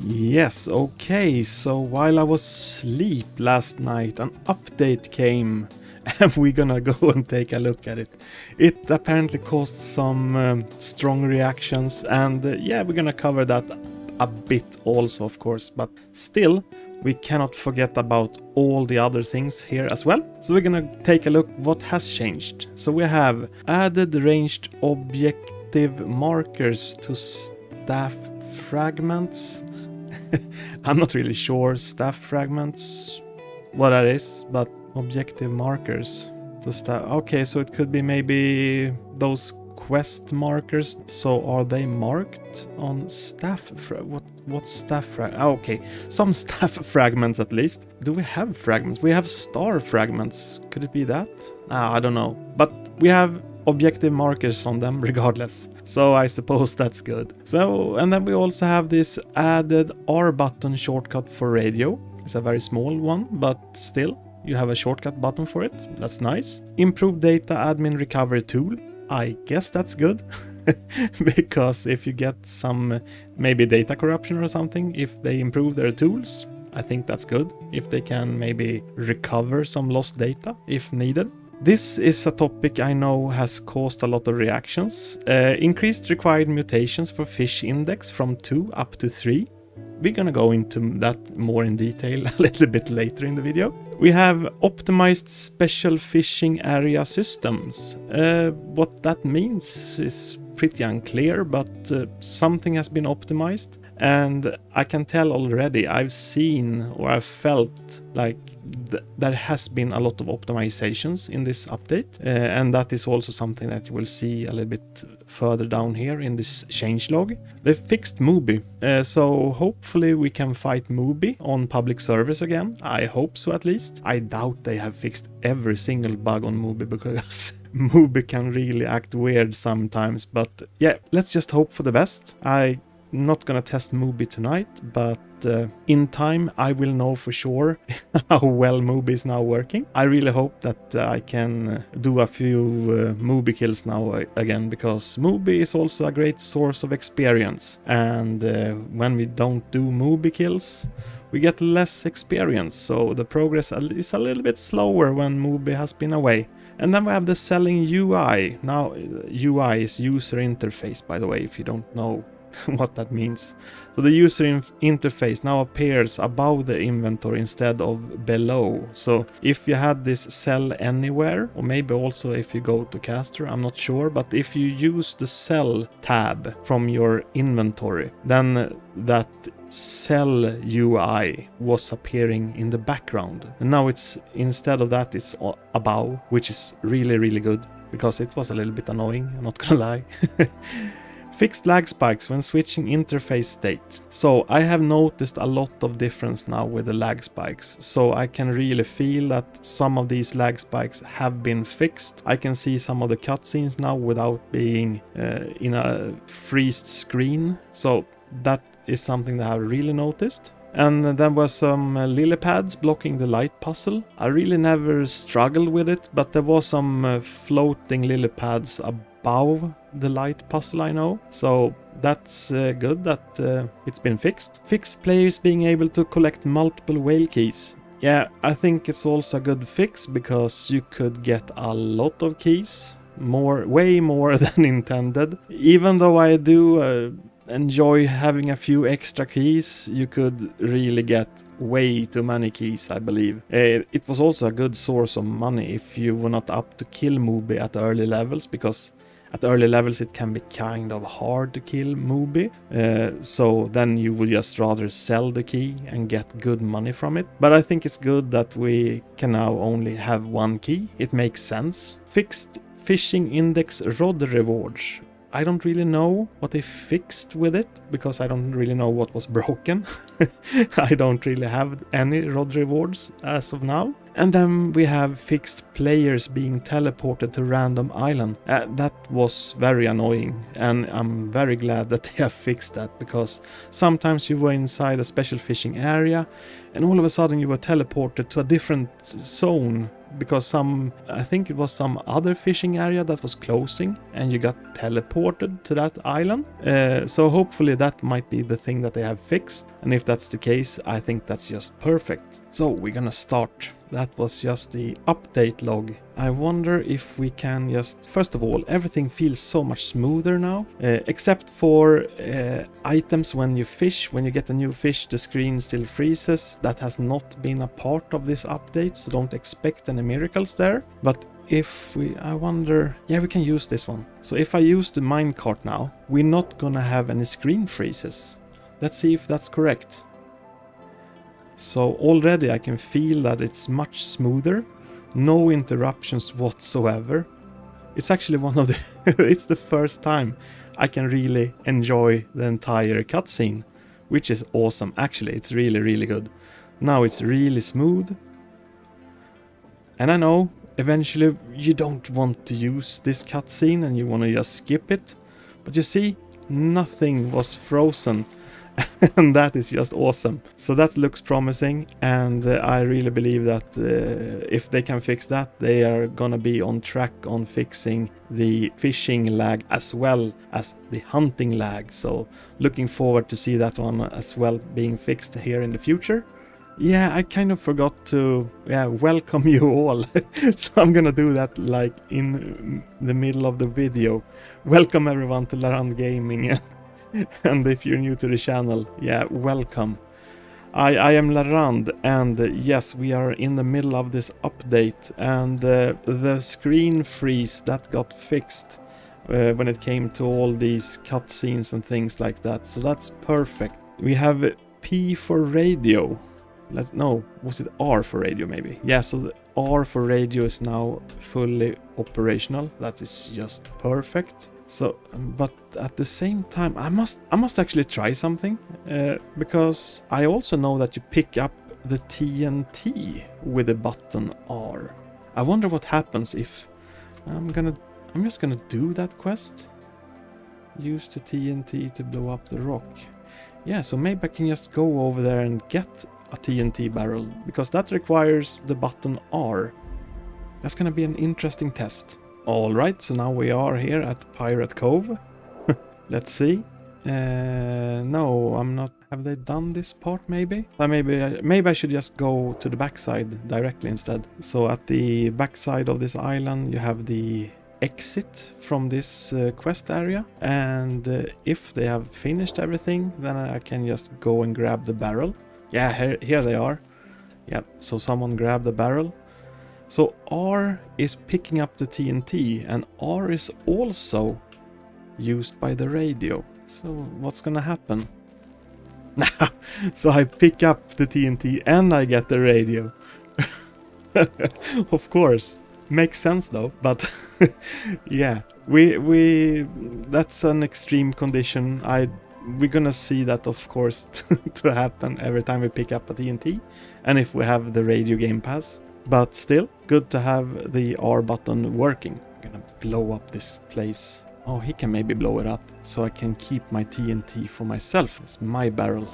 Yes, okay, so while I was asleep last night, an update came and we're gonna go and take a look at it. It apparently caused some strong reactions, and yeah, we're gonna cover that a bit also, of course, but still, we cannot forget about all the other things here as well. So we're gonna take a look what has changed. So we have added ranged objective markers to staff fragments. I'm not really sure staff fragments what that is, but objective markers to staff. Okay, so it could be maybe those quest markers. So are they marked on staff? What staff okay, some staff fragments at least. Do we have fragments? We have star fragments. Could it be that? I don't know. But we have objective markers on them regardless. So I suppose that's good. So, and then we also have this added R button shortcut for radio. It's a very small one, but still, you have a shortcut button for it. That's nice. Improved data admin recovery tool. I guess that's good. Because if you get some maybe data corruption or something, if they improve their tools, I think that's good. If they can maybe recover some lost data if needed. This is a topic I know has caused a lot of reactions. Increased required mutations for fish index from 2 up to 3. We're gonna go into that more in detail a little bit later in the video. We have optimized special fishing area systems. What that means is pretty unclear, but something has been optimized. And I can tell already, I've seen or I've felt like there has been a lot of optimizations in this update. And that is also something that you will see a little bit further down here in this changelog. They fixed Mubi, so hopefully we can fight Mubi on public service again. I hope so at least. I doubt they have fixed every single bug on Mubi because Mubi can really act weird sometimes. But yeah, let's just hope for the best. I'm not gonna test Mubi tonight, but in time I will know for sure how well Mubi is now working. I really hope that I can do a few Mubi kills now again, because Mubi is also a great source of experience, and when we don't do Mubi kills we get less experience, so the progress is a little bit slower when Mubi has been away. And then we have the selling UI. Now UI is user interface, by the way, if you don't know what that means. So the user interface now appears above the inventory instead of below. So if you had this sell anywhere, or maybe also if you go to caster, I'm not sure, but if you use the sell tab from your inventory, then that sell UI was appearing in the background. And now it's, instead of that, it's above, which is really good, because it was a little bit annoying, I'm not gonna lie. Fixed lag spikes when switching interface state. So I have noticed a lot of difference now with the lag spikes. So I can really feel that some of these lag spikes have been fixed. I can see some of the cutscenes now without being in a freezed screen. So that is something that I really noticed. And there were some lily pads blocking the light puzzle. I really never struggled with it, but there was some floating lily pads above the light puzzle, I know. So that's good that it's been fixed. Fixed players being able to collect multiple whale keys. Yeah, I think it's also a good fix, because you could get a lot of keys. Way more than intended. Even though I do enjoy having a few extra keys, you could really get way too many keys, I believe. It was also a good source of money if you were not up to kill Mubi at early levels, because at early levels it can be kind of hard to kill Mubi, so then you would just rather sell the key and get good money from it. But I think it's good that we can now only have one key. It makes sense. Fixed fishing index rod rewards. I don't really know what they fixed with it, because I don't really know what was broken. I don't really have any rod rewards as of now. And then we have fixed players being teleported to random island. That was very annoying, and I'm very glad that they have fixed that, because sometimes you were inside a special fishing area and all of a sudden you were teleported to a different zone because I think it was some other fishing area that was closing and you got teleported to that island. So hopefully that might be the thing that they have fixed. And if that's the case, I think that's just perfect. So we're gonna start. That was just the update log. I wonder if we can just... First of all, everything feels so much smoother now. Except for items when you fish. When you get a new fish, the screen still freezes. That has not been a part of this update, so don't expect any miracles there. But if we... I wonder... Yeah, we can use this one. So if I use the minecart now, we're not gonna have any screen freezes. Let's see if that's correct. So already I can feel that it's much smoother. No interruptions whatsoever. It's actually one of the... it's the first time I can really enjoy the entire cutscene. Which is awesome. Actually, it's really, really good. Now it's really smooth. And I know, eventually you don't want to use this cutscene and you want to just skip it. But you see, nothing was frozen. And that is just awesome. So that looks promising, and I really believe that if they can fix that, they are gonna be on track on fixing the fishing lag as well as the hunting lag. So looking forward to see that one as well being fixed here in the future. Yeah, I kind of forgot to welcome you all. So I'm gonna do that like in the middle of the video. Welcome everyone to Larand Gaming. And if you're new to the channel, yeah, welcome. I am Larand, and yes, we are in the middle of this update, and the screen freeze that got fixed when it came to all these cutscenes and things like that, so that's perfect. We have P for radio. No, was it R for radio maybe? Yeah, so the R for radio is now fully operational. That is just perfect. So, but at the same time, I must actually try something, because I also know that you pick up the TNT with the button R. I wonder what happens if I'm just gonna do that quest. Use the TNT to blow up the rock. Yeah, so maybe I can just go over there and get a TNT barrel, because that requires the button R. That's gonna be an interesting test. Alright, so now we are here at Pirate Cove. Let's see. No, I'm not... Have they done this part maybe? Maybe I should just go to the backside directly instead. So at the backside of this island you have the exit from this quest area. And if they have finished everything, then I can just go and grab the barrel. Yeah, here they are. Yeah, so someone grabbed the barrel. So R is picking up the TNT, and R is also used by the radio. So what's gonna happen? So I pick up the TNT and I get the radio. Of course. Makes sense though, but yeah, we that's an extreme condition. We're gonna see that, of course, to happen every time we pick up a TNT, and if we have the radio game pass. But still, good to have the R button working. I'm gonna blow up this place. Oh, he can maybe blow it up, so I can keep my TNT for myself. It's my barrel.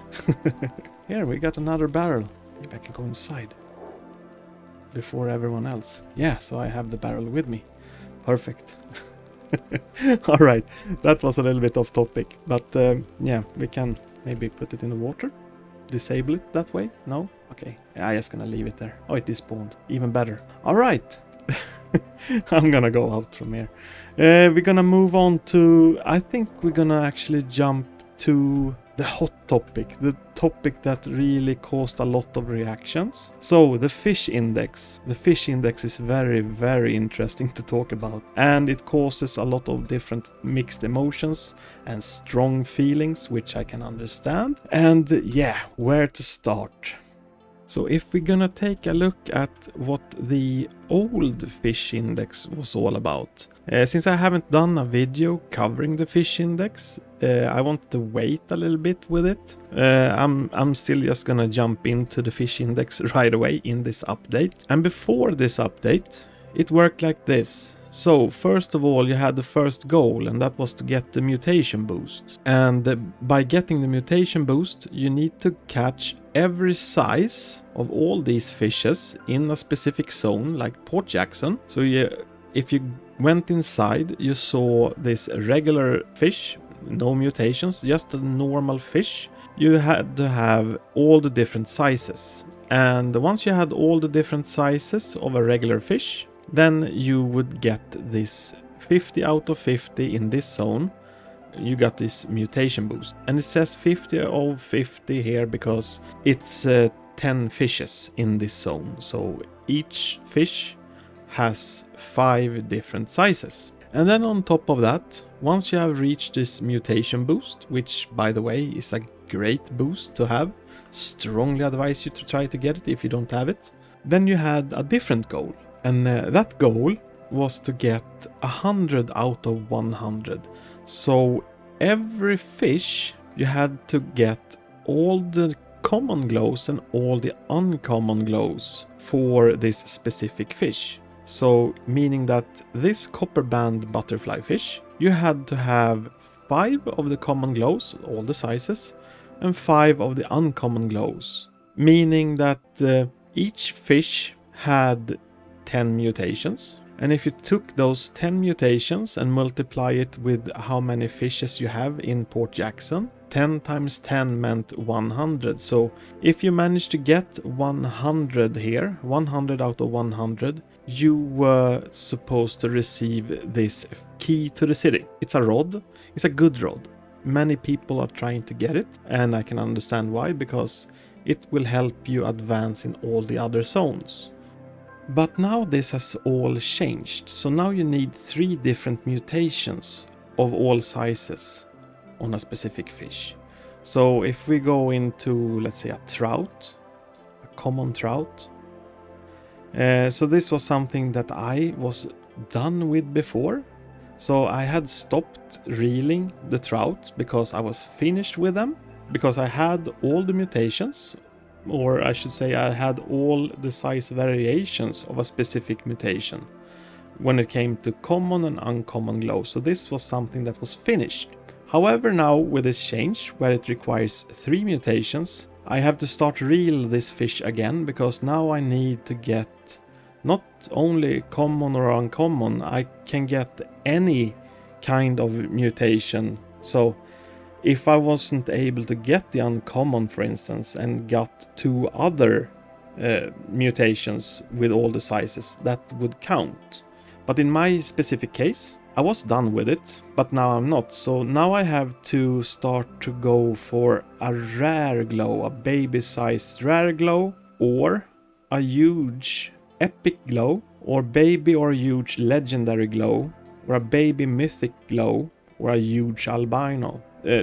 Here, we got another barrel. Maybe I can go inside before everyone else. Yeah, so I have the barrel with me. Perfect. Alright, that was a little bit off topic. But yeah, we can maybe put it in the water. Disable it that way? No? Okay. Yeah, I'm just gonna leave it there. Oh, it despawned. Even better. Alright. I'm gonna go out from here. We're gonna move on to... I think we're gonna actually jump to the hot topic. The topic that really caused a lot of reactions. So, the fish index. The fish index is very, very interesting to talk about. And it causes a lot of different mixed emotions and strong feelings, which I can understand. And yeah, where to start? So if we're gonna take a look at what the old fish index was all about. Since I haven't done a video covering the fish index, I want to wait a little bit with it. I'm still just gonna jump into the fish index right away in this update. And before this update, it worked like this. So first of all you had the first goal, and that was to get the mutation boost. And by getting the mutation boost you need to catch every size of all these fishes in a specific zone like Port Jackson. So if you went inside you saw this regular fish, no mutations, just a normal fish. You had to have all the different sizes. And once you had all the different sizes of a regular fish, then you would get this 50 out of 50 in this zone. You got this mutation boost. And it says 50 of 50 here because it's 10 fishes in this zone. So each fish has 5 different sizes. And then on top of that, once you have reached this mutation boost, which by the way is a great boost to have, strongly advise you to try to get it if you don't have it, then you had a different goal. And that goal was to get 100 out of 100. So every fish you had to get all the common glows and all the uncommon glows for this specific fish. So meaning that this copper band butterfly fish, you had to have 5 of the common glows, all the sizes, and 5 of the uncommon glows. Meaning that each fish had 10 mutations. And if you took those 10 mutations and multiply it with how many fishes you have in Port Jackson, 10 times 10 meant 100. So if you managed to get 100 here, 100 out of 100, you were supposed to receive this key to the city. It's a rod. It's a good rod. Many people are trying to get it, and I can understand why, because it will help you advance in all the other zones. But now this has all changed, so now you need 3 different mutations of all sizes on a specific fish. So if we go into, let's say, a trout, a common trout. So this was something that I was done with before. So I had stopped reeling the trout because I was finished with them, because I had all the mutations, or I should say I had all the size variations of a specific mutation when it came to common and uncommon glow. So this was something that was finished. However, now with this change where it requires 3 mutations, I have to start reel this fish again, because now I need to get not only common or uncommon, I can get any kind of mutation. So if I wasn't able to get the uncommon, for instance, and got 2 other mutations with all the sizes, that would count. But in my specific case, I was done with it, but now I'm not. So now I have to start to go for a rare glow, a baby-sized rare glow, or a huge epic glow, or baby or huge legendary glow, or a baby mythic glow, or a huge albino,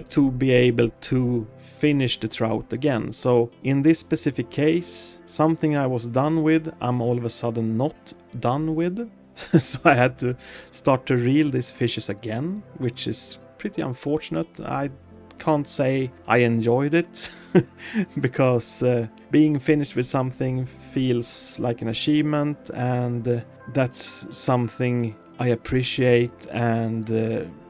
to be able to finish the trout again. So in this specific case, something I was done with, I'm all of a sudden not done with. So I had to start to reel these fishes again, which is pretty unfortunate. I can't say I enjoyed it because being finished with something feels like an achievement, and that's something I appreciate, and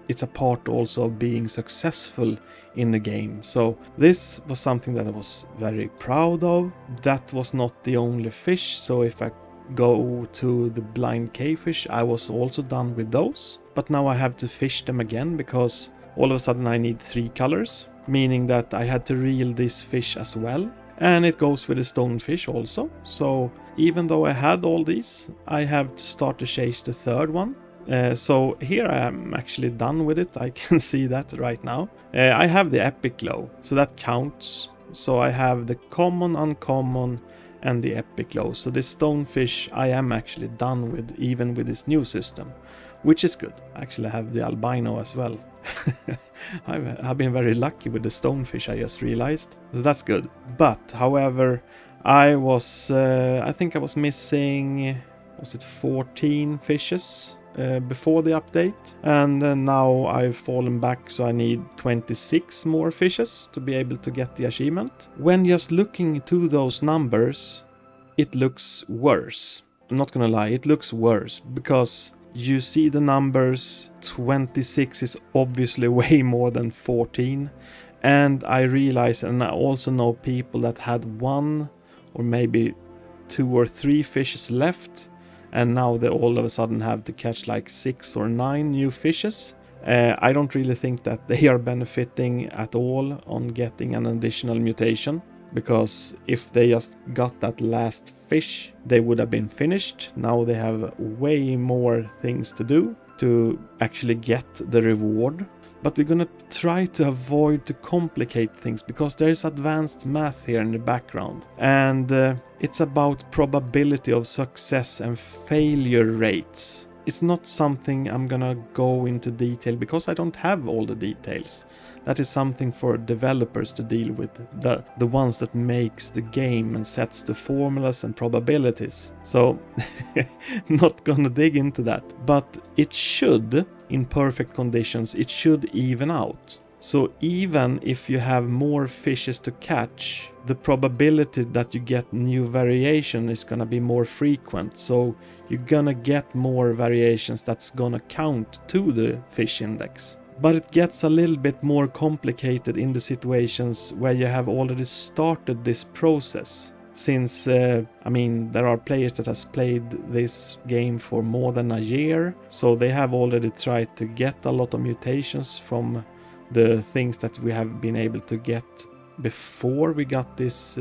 it's a part also of being successful in the game. So this was something that I was very proud of. That was not the only fish, so if I go to the blind cavefish, I was also done with those. But now I have to fish them again, because all of a sudden I need 3 colors, meaning that I had to reel this fish as well. And it goes with the stonefish also. So even though I had all these, I have to start to chase the 3rd one. So here I am actually done with it. I can see that right now. I have the epic glow, so that counts. So I have the common, uncommon, and the epic glow. So this stonefish I am actually done with, even with this new system, which is good. Actually I have the albino as well. I've been very lucky with the stonefish, I just realized. So that's good. But however, I think I was missing, was it 14 fishes before the update, and now I've fallen back, so I need 26 more fishes to be able to get the achievement. When just looking to those numbers, it looks worse. I'm not gonna lie, it looks worse, because you see the numbers. 26 is obviously way more than 14. And I realize, and I also know people that had 1 or maybe 2 or 3 fishes left, and now they all of a sudden have to catch like 6 or 9 new fishes. I don't really think that they are benefiting at all on getting an additional mutation, because if they just got that last fish, they would have been finished. Now they have way more things to do to actually get the reward. But we're gonna try to avoid to complicate things, because there is advanced math here in the background, and it's about probability of success and failure rates. It's not something I'm gonna go into detail, because I don't have all the details. That is something for developers to deal with, the ones that makes the game and sets the formulas and probabilities. So not gonna dig into that, but it should, in perfect conditions, it should even out. So even if you have more fishes to catch, the probability that you get new variation is gonna be more frequent. So you're gonna get more variations that's gonna count to the fish index. But it gets a little bit more complicated in the situations where you have already started this process. Since, I mean, there are players that has played this game for more than a year, so they have already tried to get a lot of mutations from the things that we have been able to get before we got this,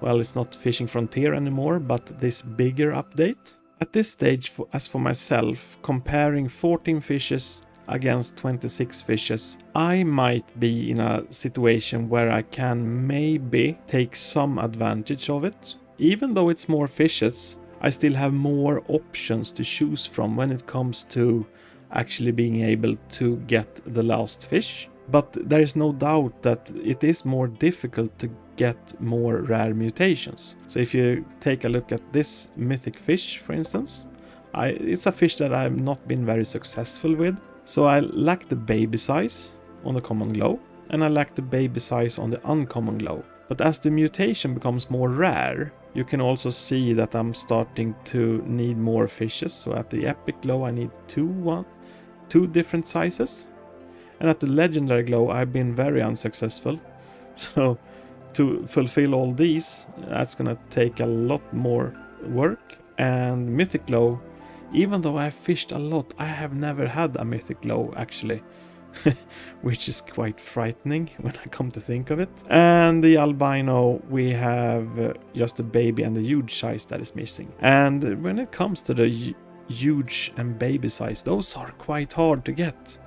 well, it's not Fishing Frontier anymore, but this bigger update. At this stage, as for myself, comparing 14 fishes against 26 fishes, I might be in a situation where I can maybe take some advantage of it. Even though it's more fishes, I still have more options to choose from when it comes to actually being able to get the last fish. But there is no doubt that it is more difficult to get more rare mutations. So if you take a look at this mythic fish, for instance, it's a fish that I've not been very successful with. So I lack the baby size on the common glow, and I lack the baby size on the uncommon glow. But as the mutation becomes more rare, you can also see that I'm starting to need more fishes. So at the epic glow I need two different sizes. And at the legendary glow I've been very unsuccessful. So to fulfill all these, that's gonna take a lot more work. And mythic glow, even though I've fished a lot, I have never had a mythic glow actually. Which is quite frightening when I come to think of it. And the albino, we have just a baby and the huge size that is missing. And when it comes to the huge and baby size, those are quite hard to get.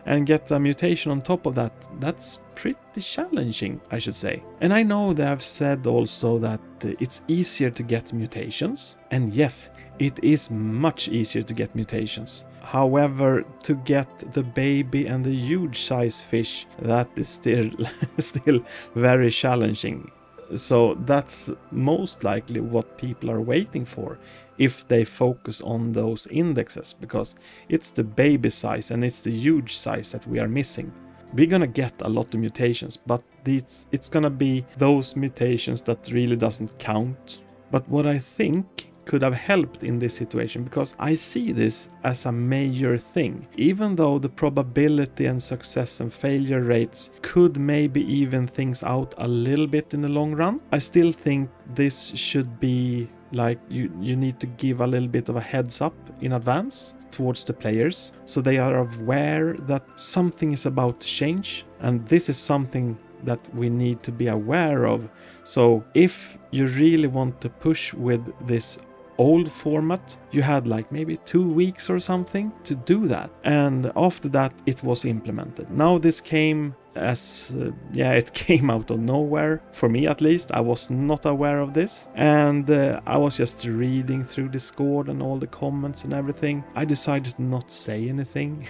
And get a mutation on top of that, that's pretty challenging, I should say. And I know they have said also that it's easier to get mutations. And yes, it is much easier to get mutations. However, to get the baby and the huge size fish, that is still very challenging. So that's most likely what people are waiting for if they focus on those indexes, because it's the baby size and it's the huge size that we are missing. We're gonna get a lot of mutations, but it's gonna be those mutations that really doesn't count. But what I think could have helped in this situation, because I see this as a major thing, even though the probability and success and failure rates could maybe even things out a little bit in the long run, I still think this should be like you need to give a little bit of a heads up in advance towards the players, so they are aware that something is about to change, and this is something that we need to be aware of. So if you really want to push with this old format, you had like maybe 2 weeks or something to do that, and after that it was implemented. Now this came as it came out of nowhere, for me at least. I was not aware of this, and I was just reading through Discord and all the comments and everything. I decided to not say anything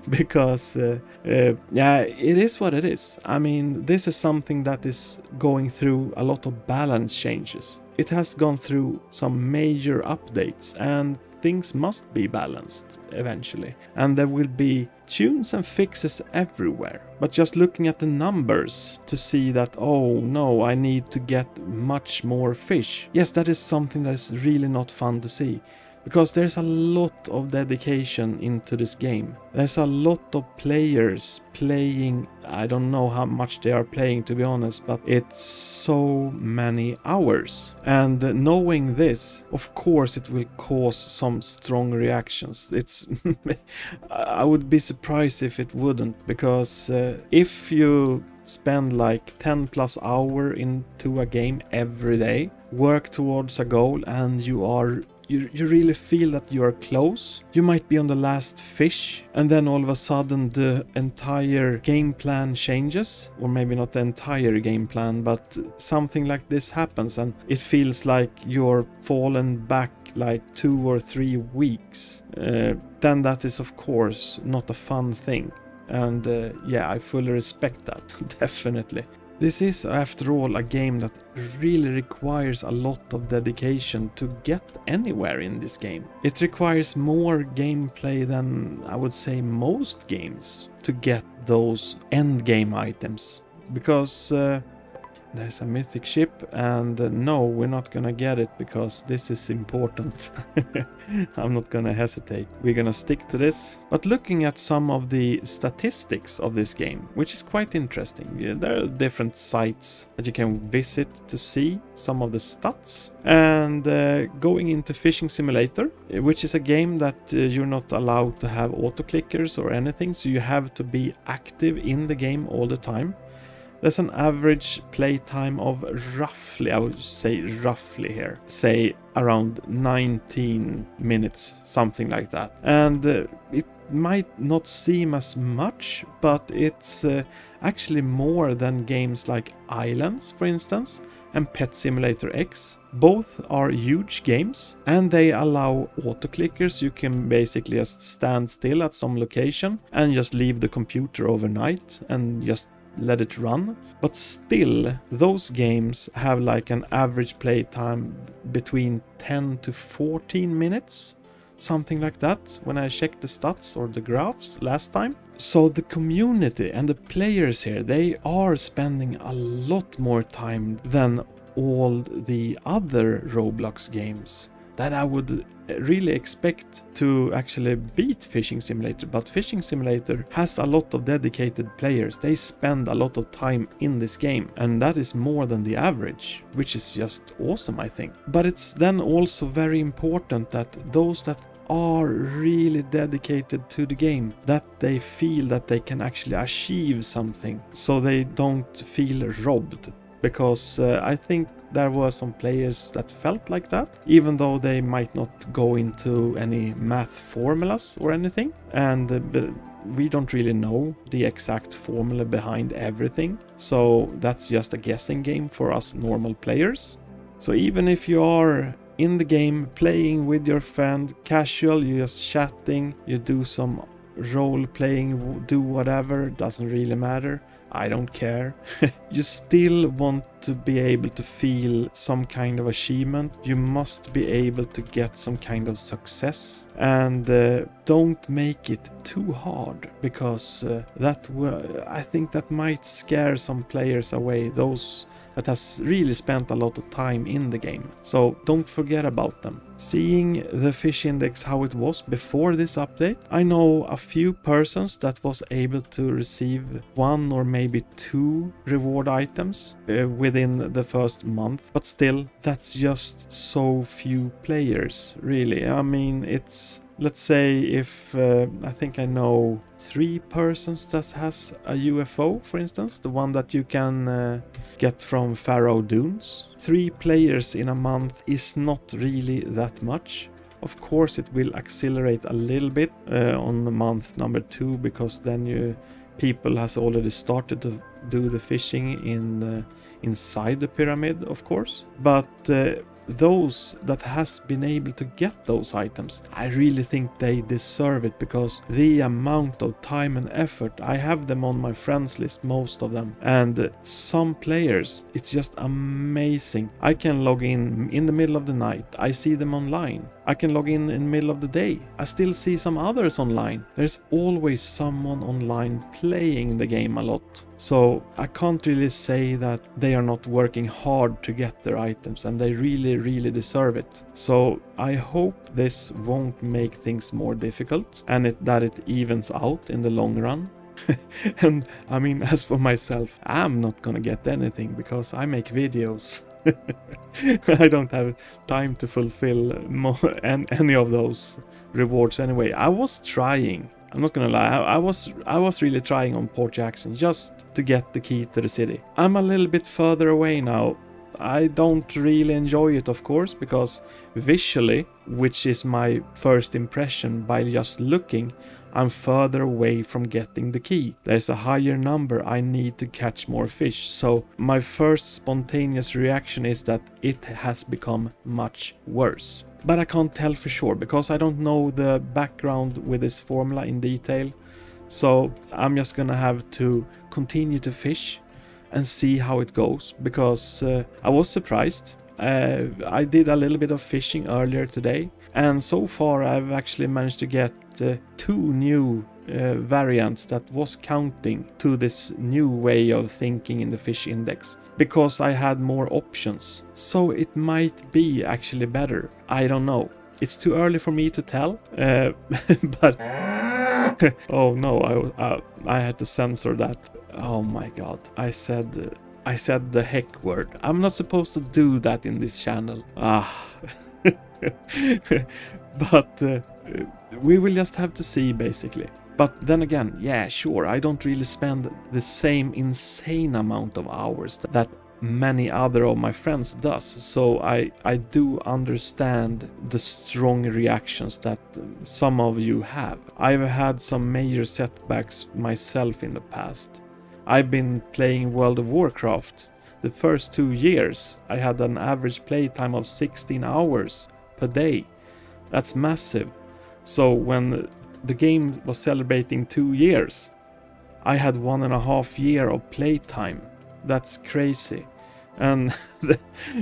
because it is what it is. I mean, this is something that is going through a lot of balance changes. It has gone through some major updates, and things must be balanced eventually, and there will be tunes and fixes everywhere. But just looking at the numbers to see that, oh no, I need to get much more fish, yes, that is something that is really not fun to see. because there's a lot of dedication into this game. There's a lot of players playing. I don't know how much they are playing, to be honest, but it's so many hours. And knowing this, of course it will cause some strong reactions. It's I would be surprised if it wouldn't, because if you spend like 10 plus hour into a game every day, work towards a goal, and you really feel that you are close. You might be on the last fish, and then all of a sudden the entire game plan changes, or maybe not the entire game plan, but something like this happens, and it feels like you're fallen back like 2 or 3 weeks. Then that is of course not a fun thing. And yeah, I fully respect that, definitely. This is, after all, a game that really requires a lot of dedication to get anywhere in this game. It requires more gameplay than, I would say, most games to get those end game items. Because there's a mythic ship, and no, we're not gonna get it because this is important. I'm not gonna hesitate. We're gonna stick to this. But looking at some of the statistics of this game, which is quite interesting. There are different sites that you can visit to see some of the stats. And going into Fishing Simulator, which is a game that you're not allowed to have auto-clickers or anything, so you have to be active in the game all the time. There's an average play time of roughly, I would say roughly here, say around 19 minutes, something like that. And it might not seem as much, but it's actually more than games like Islands, for instance, and Pet Simulator X. Both are huge games, and they allow auto-clickers. You can basically just stand still at some location and just leave the computer overnight and just let it run. But still, those games have like an average play time between 10 to 14 minutes, something like that, when I checked the stats or the graphs last time. So the community and the players here, they are spending a lot more time than all the other Roblox games that I would really expect to actually beat Fishing Simulator. But Fishing Simulator has a lot of dedicated players. They spend a lot of time in this game, and that is more than the average, which is just awesome, I think. But it's then also very important that those that are really dedicated to the game, that they feel that they can actually achieve something, so they don't feel robbed. Because I think there were some players that felt like that, even though they might not go into any math formulas or anything. And we don't really know the exact formula behind everything. So that's just a guessing game for us normal players. So even if you are in the game playing with your friend, casual, you're just chatting, you do some role playing, do whatever, doesn't really matter. I don't care. You still want to be able to feel some kind of achievement. You must be able to get some kind of success. And don't make it too hard, because I think that might scare some players away, those that has really spent a lot of time in the game. So don't forget about them. Seeing the fish index how it was before this update, I know a few persons that was able to receive 1 or maybe 2 reward items within the first month. But still, that's just so few players, really. I mean, it's, let's say if I think I know 3 persons that has a UFO, for instance, the one that you can get from Faroe Dunes. 3 players in a month is not really that much. Of course it will accelerate a little bit on month number 2, because then people has already started to do the fishing inside the pyramid, of course. But those that has been able to get those items, I really think they deserve it, because the amount of time and effort, I have them on my friends list, most of them, and some players, it's just amazing. I can log in the middle of the night, I see them online, I can log in the middle of the day. I still see some others online. There's always someone online playing the game a lot. So I can't really say that they are not working hard to get their items, and they really deserve it. So I hope this won't make things more difficult, and that it evens out in the long run. And I mean, as for myself, I'm not gonna get anything because I make videos. I don't have time to fulfill any of those rewards anyway. I was trying. I'm not gonna lie. I was really trying on Port Jackson just to get the key to the city. I'm a little bit further away now. I don't really enjoy it, of course, because visually, which is my first impression by just looking, I'm further away from getting the key. There's a higher number I need to catch more fish, so my first spontaneous reaction is that it has become much worse. But I can't tell for sure, because I don't know the background with this formula in detail. So I'm just gonna have to continue to fish and see how it goes, because I was surprised. I did a little bit of fishing earlier today, and so far I've actually managed to get 2 new variants that was counting to this new way of thinking in the fish index, because I had more options. So it might be actually better. I don't know. It's too early for me to tell, but oh no, I had to censor that. Oh my god, I said the heck word. I'm not supposed to do that in this channel. But we will just have to see, basically. But then again, yeah, sure, I don't really spend the same insane amount of hours that many other of my friends does, so I do understand the strong reactions that some of you have. I've had some major setbacks myself in the past. I've been playing World of Warcraft. The first 2 years I had an average playtime of 16 hours per day. That's massive. So when the game was celebrating 2 years, I had 1.5 years of playtime. That's crazy. And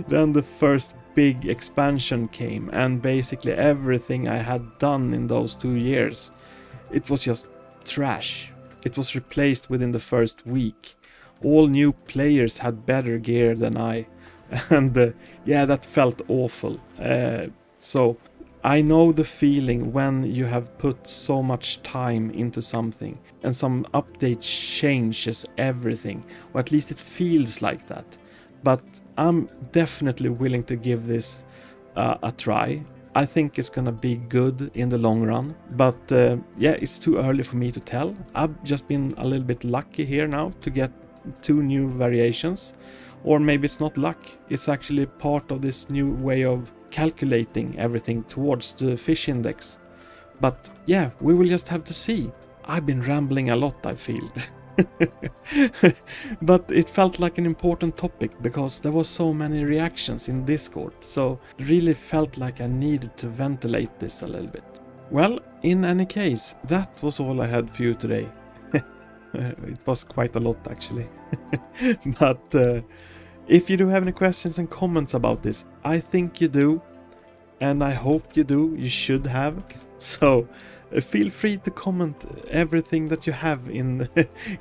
then the first big expansion came, and basically everything I had done in those 2 years, it was just trash. It was replaced within the first week. All new players had better gear than I, and yeah, that felt awful. So I know the feeling when you have put so much time into something and some update changes everything, or at least it feels like that. But I'm definitely willing to give this a try. I think it's gonna be good in the long run, but yeah, it's too early for me to tell. I've just been a little bit lucky here now to get 2 new variations, or maybe it's not luck, it's actually part of this new way of calculating everything towards the fish index. But yeah, we will just have to see. I've been rambling a lot, I feel. But it felt like an important topic because there was so many reactions in Discord, so it really felt like I needed to ventilate this a little bit. Well, in any case, that was all I had for you today. It was quite a lot, actually. But if you do have any questions and comments about this, I think you do, and I hope you do. You should have. So feel free to comment everything that you have in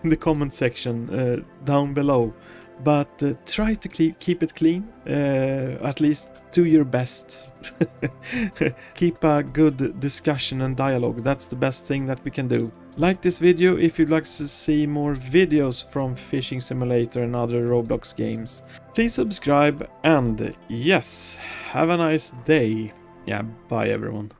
the comment section down below. But try to keep it clean. At least do your best. Keep a good discussion and dialogue. That's the best thing that we can do. Like this video if you'd like to see more videos from Fishing Simulator and other Roblox games. Please subscribe, and yes, have a nice day. Yeah, bye everyone.